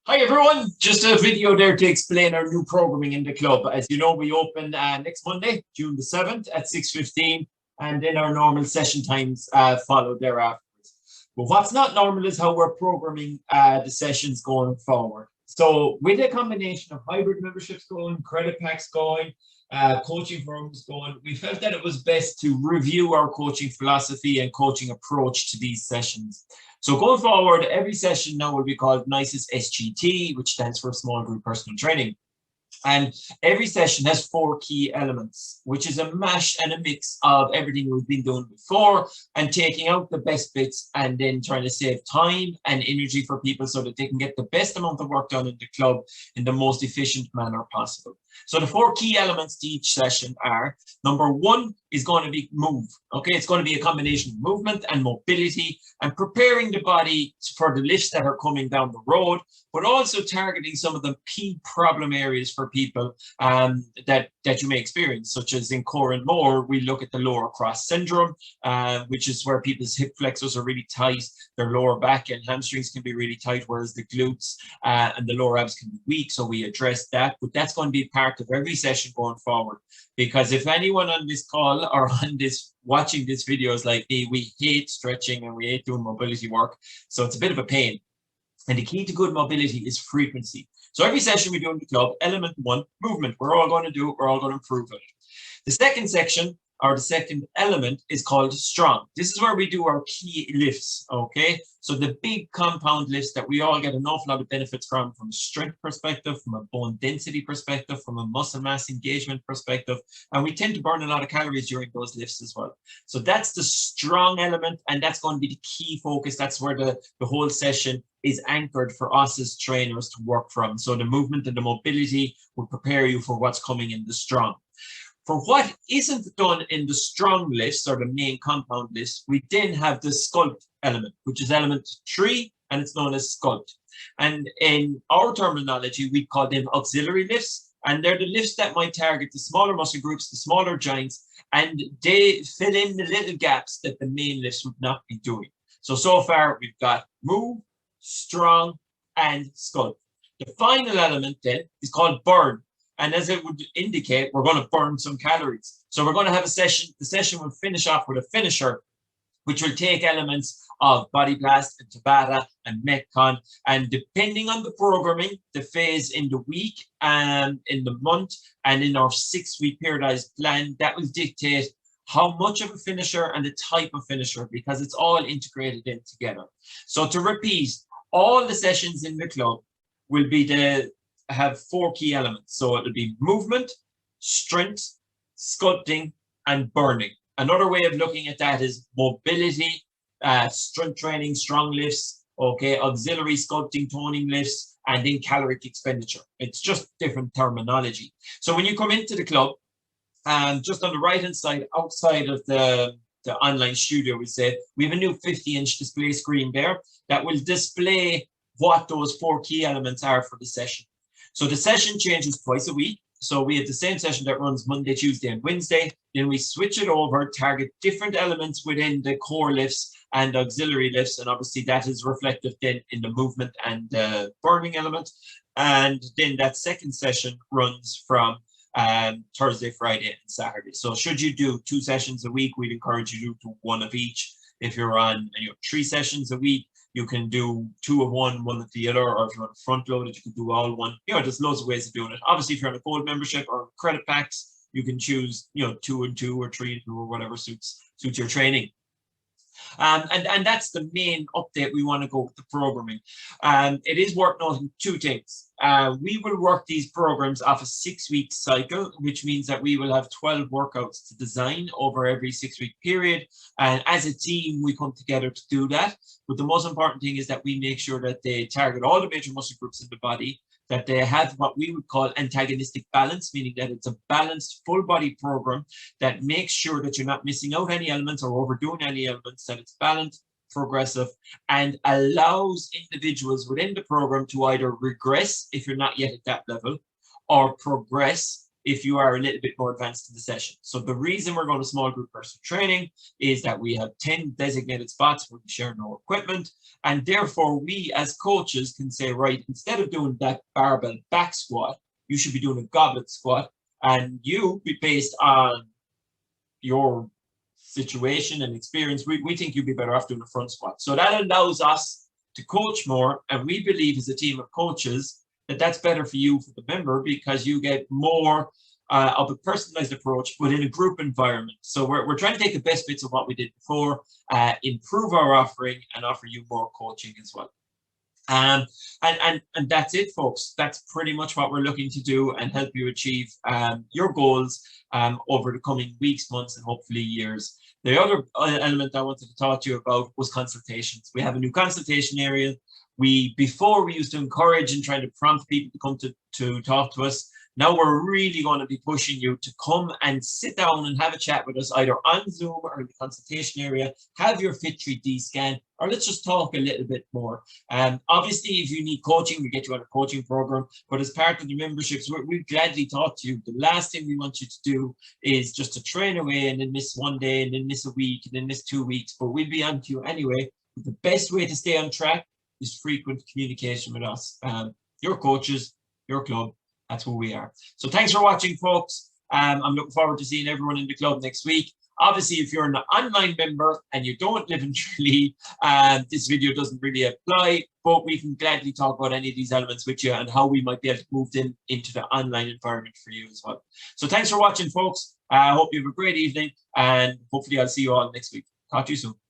Hi everyone, just a video there to explain our new programming in the club. As you know, we open next Monday, June the 7th at 6:15, and then our normal session times follow thereafter. But what's not normal is how we're programming the sessions going forward. So with a combination of hybrid memberships going, credit packs going, coaching forums going, we felt that it was best to review our coaching philosophy and coaching approach to these sessions. So going forward, every session now will be called NICES SGT, which stands for Small Group Personal Training. And every session has 4 key elements, which is a mash and a mix of everything we've been doing before and taking out the best bits and then trying to save time and energy for people so that they can get the best amount of work done in the club in the most efficient manner possible. So the 4 key elements to each session are, number one is going to be move. Okay, it's going to be a combination of movement and mobility and preparing the body for the lifts that are coming down the road, but also targeting some of the key problem areas for people that you may experience, such as in core and more. We look at the lower cross syndrome, which is where people's hip flexors are really tight, their lower back and hamstrings can be really tight, whereas the glutes and the lower abs can be weak. So we address that, but that's going to be part of every session going forward. Because if anyone on this call or on this watching this video is like me, we hate stretching and we hate doing mobility work. So it's a bit of a pain. And the key to good mobility is frequency. So every session we do in the club, element one, movement. We're all going to do it. We're all going to improve it. The second section, or the second element, is called strong. This is where we do our key lifts, okay? So the big compound lifts that we all get an awful lot of benefits from a strength perspective, from a bone density perspective, from a muscle mass engagement perspective, and we tend to burn a lot of calories during those lifts as well. So that's the strong element, and that's going to be the key focus. That's where the whole session is anchored for us as trainers to work from. So the movement and the mobility will prepare you for what's coming in the strong. For what isn't done in the strong lifts or the main compound lifts, we then have the sculpt element, which is element 3, and it's known as sculpt. And in our terminology, we call them auxiliary lifts, and they're the lifts that might target the smaller muscle groups, the smaller joints, and they fill in the little gaps that the main lifts would not be doing. So far, we've got move, strong, and sculpt. The final element then is called burn. And as it would indicate, we're going to burn some calories. So we're going to have a session. The session will finish off with a finisher, which will take elements of Body Blast and Tabata and Metcon. And depending on the programming, the phase in the week and in the month and in our 6-week periodized plan, that will dictate how much of a finisher and the type of finisher, because it's all integrated in together. So to repeat, all the sessions in the club will be have 4 key elements. So it'll be movement, strength, sculpting, and burning. Another way of looking at that is mobility, strength training, strong lifts, okay, auxiliary sculpting, toning lifts, and then caloric expenditure. It's just different terminology. So when you come into the club, just on the right-hand side, outside of the online studio, we said, we have a new 50-inch display screen there that will display what those 4 key elements are for the session. So the session changes twice a week. So we have the same session that runs Monday, Tuesday, and Wednesday. Then we switch it over, target different elements within the core lifts and auxiliary lifts. And obviously that is reflected then in the movement and the burning element. And then that second session runs from Thursday, Friday, and Saturday. So should you do 2 sessions a week, we'd encourage you to do 1 of each. If you're on 3 sessions a week, you can do 2 of one of the other, or if you want to front load it, you can do all one. There's loads of ways of doing it. Obviously, if you're on a gold membership or credit packs, you can choose, 2 and 2 or 3 and 2 or whatever suits your training. And that's the main update we want to go with the programming. It is worth noting 2 things. We will work these programs off a 6-week cycle, which means that we will have 12 workouts to design over every 6-week period. And as a team, we come together to do that. But the most important thing is that we make sure that they target all the major muscle groups in the body, that they have what we would call antagonistic balance, meaning that it's a balanced full body program that makes sure that you're not missing out any elements or overdoing any elements, that it's balanced, progressive, and allows individuals within the program to either regress if you're not yet at that level, or progress if you are a little bit more advanced in the session. So the reason we're going to small group personal training is that we have 10 designated spots where we share no equipment. And therefore, we as coaches can say, right, instead of doing that barbell back squat, you should be doing a goblet squat. And you, based on your situation and experience, we think you'd be better off doing a front squat. So that allows us to coach more. And we believe as a team of coaches that that's better for you, for the member, because you get more of a personalized approach, but in a group environment. So we're trying to take the best bits of what we did before, improve our offering, and offer you more coaching as well. And that's it, folks. That's pretty much what we're looking to do and help you achieve your goals over the coming weeks, months, and hopefully years. The other element I wanted to talk to you about was consultations. We have a new consultation area. Before we used to encourage and try to prompt people to come to talk to us. Now we're really going to be pushing you to come and sit down and have a chat with us, either on Zoom or in the consultation area, have your Fit3D scan, or let's just talk a little bit more. Obviously, if you need coaching, we get you on a coaching program, but as part of the memberships, we gladly talk to you. The last thing we want you to do is just to train away and then miss one day and then miss a week and then miss 2 weeks, but we'll be on to you anyway. But the best way to stay on track is frequent communication with us. Your coaches, your club, that's who we are. So thanks for watching, folks. I'm looking forward to seeing everyone in the club next week. Obviously, if you're an online member and you don't live in Tralee, this video doesn't really apply, but we can gladly talk about any of these elements with you and how we might be able to move them into the online environment for you as well. So thanks for watching, folks. I hope you have a great evening, and hopefully I'll see you all next week. Talk to you soon.